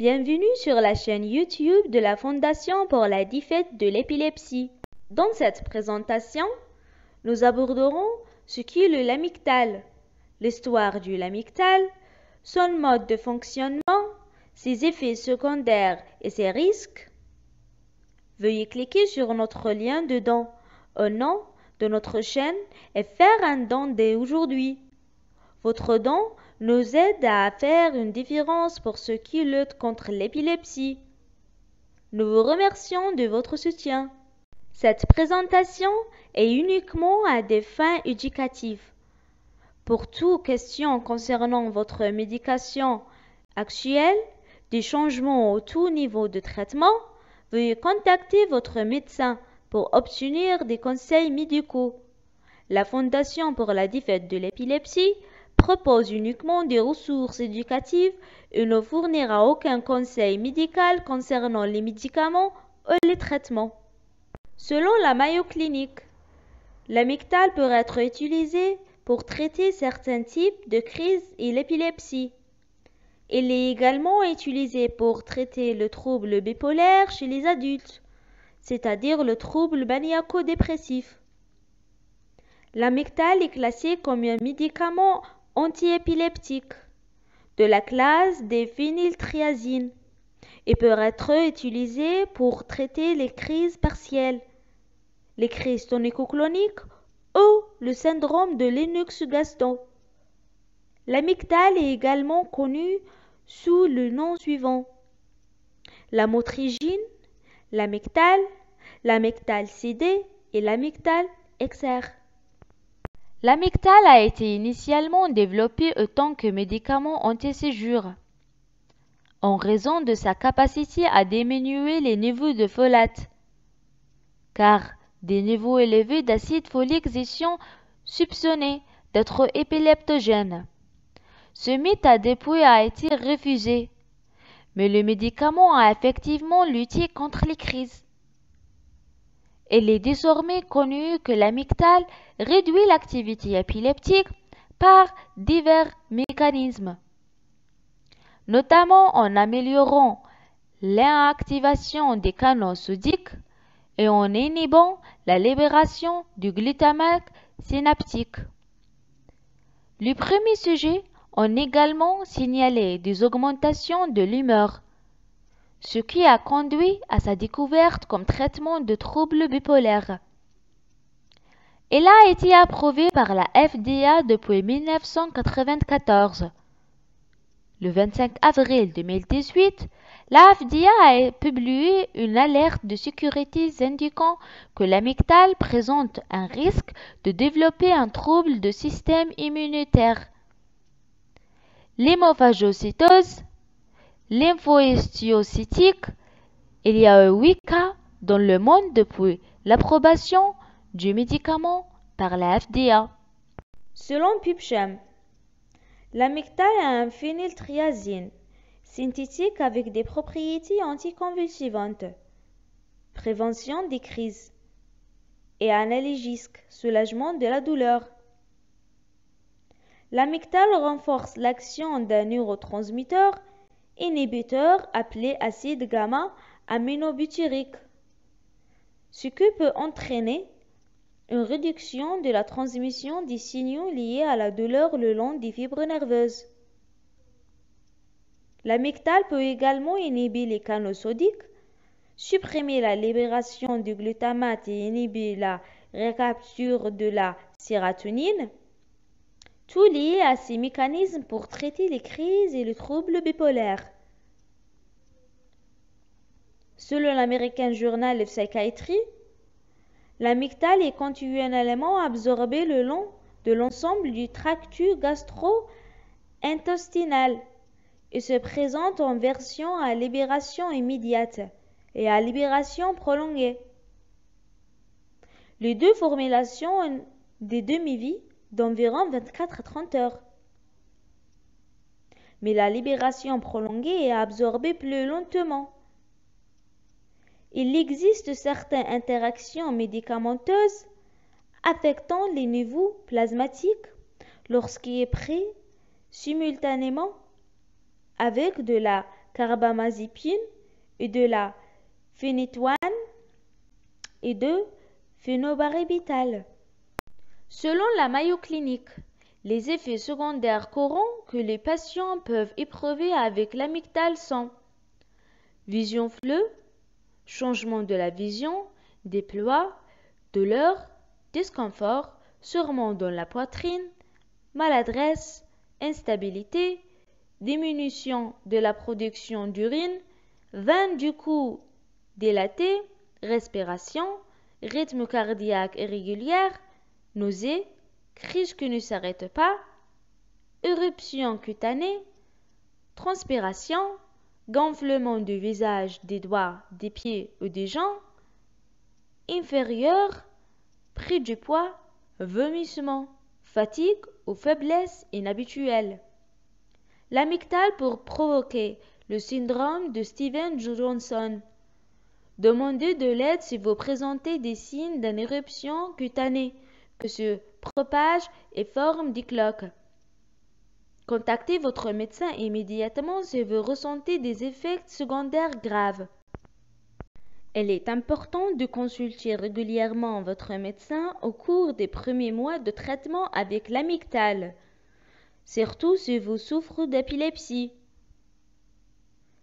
Bienvenue sur la chaîne YouTube de la Fondation pour la défaite de l'épilepsie. Dans cette présentation, nous aborderons ce qu'est le lamictal, l'histoire du lamictal, son mode de fonctionnement, ses effets secondaires et ses risques. Veuillez cliquer sur notre lien dedans au nom de notre chaîne et faire un don dès aujourd'hui. Votre don nous aide à faire une différence pour ceux qui luttent contre l'épilepsie. Nous vous remercions de votre soutien. Cette présentation est uniquement à des fins éducatives. Pour toute question concernant votre médication actuelle, des changements au tout niveau de traitement, veuillez contacter votre médecin pour obtenir des conseils médicaux. La Fondation pour la défaite de l'épilepsie propose uniquement des ressources éducatives et ne fournira aucun conseil médical concernant les médicaments ou les traitements. Selon la Mayo Clinic, l'amictal peut être utilisé pour traiter certains types de crises et l'épilepsie. Il est également utilisé pour traiter le trouble bipolaire chez les adultes, c'est-à-dire le trouble maniaco-dépressif. L'amictal est classé comme un médicament antiépileptique de la classe des phényltriazines et peut être utilisé pour traiter les crises partielles, les crises tonico-cloniques ou le syndrome de Lennox-Gastaut. L'amictal est également connu sous le nom suivant: lamotrigine, l'amictal CD et l'amictal XR. L'amictal a été initialement développé en tant que médicament anti-séizure, en raison de sa capacité à diminuer les niveaux de folate, car des niveaux élevés d'acide folique sont soupçonnés d'être épileptogènes. Ce méthode depuis a été refusé, mais le médicament a effectivement lutté contre les crises. Il est désormais connu que l'amictal réduit l'activité épileptique par divers mécanismes, notamment en améliorant l'inactivation des canaux sodiques et en inhibant la libération du glutamate synaptique. Les premiers sujets ont également signalé des augmentations de l'humeur, ce qui a conduit à sa découverte comme traitement de troubles bipolaires. Il a été approuvé par la FDA depuis 1994. Le 25 avril 2018, la FDA a publié une alerte de sécurité indiquant que l'amictal présente un risque de développer un trouble du système immunitaire, l'hémophagocytose, lymphohistiocytique. Il y a eu 8 cas dans le monde depuis l'approbation du médicament par la FDA. Selon PubChem, l'amictal est un phényltriazine synthétique avec des propriétés anticonvulsivantes, prévention des crises et analgésique, soulagement de la douleur. L'amictal renforce l'action d'un neurotransmetteur inhibiteur appelé acide gamma-aminobutyrique, ce qui peut entraîner une réduction de la transmission des signaux liés à la douleur le long des fibres nerveuses. L'amictal peut également inhiber les canaux sodiques, supprimer la libération du glutamate et inhiber la recapture de la sérotonine, tout lié à ces mécanismes pour traiter les crises et les troubles bipolaires. Selon l'American Journal of Psychiatry, l'amictal est continuellement absorbé le long de l'ensemble du tractus gastro-intestinal et se présente en version à libération immédiate et à libération prolongée. Les deux formulations ont des demi-vies d'environ 24 à 30 heures. Mais la libération prolongée est absorbée plus lentement. Il existe certaines interactions médicamenteuses affectant les niveaux plasmatiques lorsqu'il est pris simultanément avec de la carbamazepine et de la phénétoine et de phénobarbital. Selon la Mayo Clinic, les effets secondaires courants que les patients peuvent éprouver avec l'amygdale sont vision floue, changement de la vision, déploie, douleur, disconfort, serrement dans la poitrine, maladresse, instabilité, diminution de la production d'urine, veine du cou dilatée, respiration, rythme cardiaque irrégulier, nausées, crise qui ne s'arrête pas, éruption cutanée, transpiration, gonflement du visage, des doigts, des pieds ou des jambes, inférieur, prise du poids, vomissement, fatigue ou faiblesse inhabituelle. L'amygdale peut provoquer le syndrome de Stevens-Johnson. Demandez de l'aide si vous présentez des signes d'une éruption cutanée que se propage et forme des cloques. Contactez votre médecin immédiatement si vous ressentez des effets secondaires graves. Il est important de consulter régulièrement votre médecin au cours des premiers mois de traitement avec l'amygdale, surtout si vous souffrez d'épilepsie.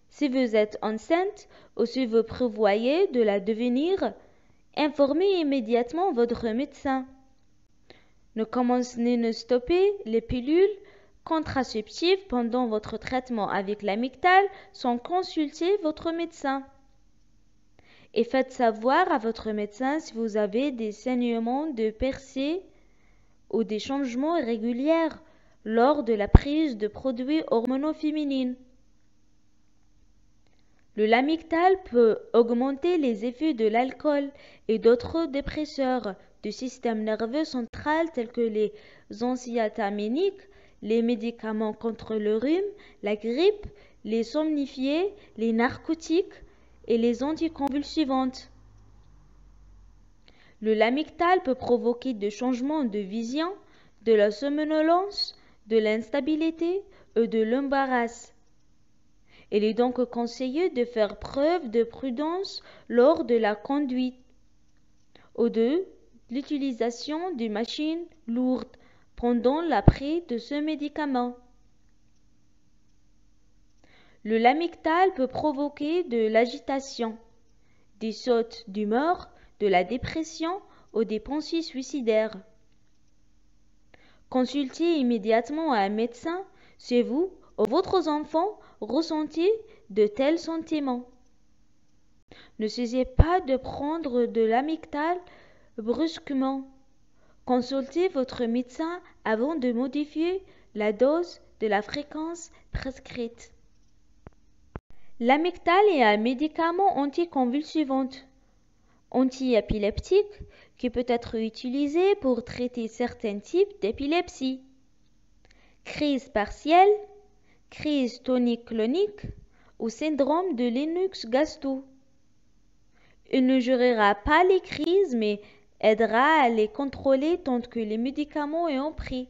Si vous êtes enceinte ou si vous prévoyez de la devenir, informez immédiatement votre médecin. Ne commencez ni ne stoppez les pilules contraceptives pendant votre traitement avec l'amygdale sans consulter votre médecin. Et faites savoir à votre médecin si vous avez des saignements de percée ou des changements irréguliers lors de la prise de produits hormonaux féminins. L'amygdale peut augmenter les effets de l'alcool et d'autres dépresseurs du système nerveux central tels que les antihistaminiques, les médicaments contre le rhume, la grippe, les somnifiés, les narcotiques et les anticonvulsivantes. L'amygdale peut provoquer des changements de vision, de la somnolence, de l'instabilité et de l'embarras. Il est donc conseillé de faire preuve de prudence lors de la conduite ou de l'utilisation de machines lourdes pendant la prise de ce médicament. L'amygdale peut provoquer de l'agitation, des sautes d'humeur, de la dépression ou des pensées suicidaires. Consultez immédiatement un médecin si vous ou votre enfant ressentez de tels sentiments. Ne cessez pas de prendre de l'amygdale brusquement. Consultez votre médecin avant de modifier la dose de la fréquence prescrite. L'amygdale est un médicament anticonvulsivant, anti-épileptique, qui peut être utilisé pour traiter certains types d'épilepsie. Crise partielle, crise tonique-clonique ou syndrome de Lennox-Gastaut. Il ne gérera pas les crises mais aidera à les contrôler tant que les médicaments ont pris.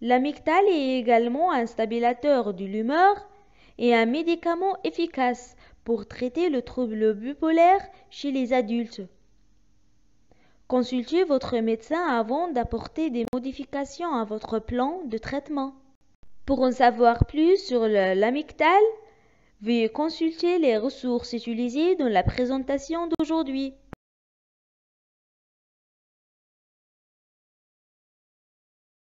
L'amygdale est également un stabilisateur de l'humeur et un médicament efficace pour traiter le trouble bipolaire chez les adultes. Consultez votre médecin avant d'apporter des modifications à votre plan de traitement. Pour en savoir plus sur l'amygdale, veuillez consulter les ressources utilisées dans la présentation d'aujourd'hui.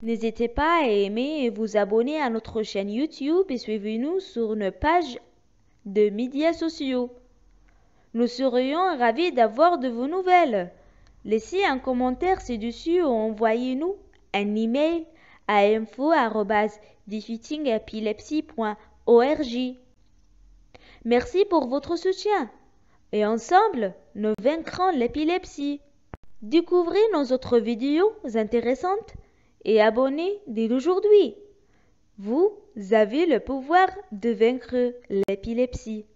N'hésitez pas à aimer et vous abonner à notre chaîne YouTube et suivez-nous sur nos pages de médias sociaux. Nous serions ravis d'avoir de vos nouvelles. Laissez un commentaire ci-dessus ou envoyez-nous un email à info@defeatingepilepsy.org. Merci pour votre soutien et ensemble, nous vaincrons l'épilepsie. Découvrez nos autres vidéos intéressantes et abonnez dès aujourd'hui. Vous avez le pouvoir de vaincre l'épilepsie.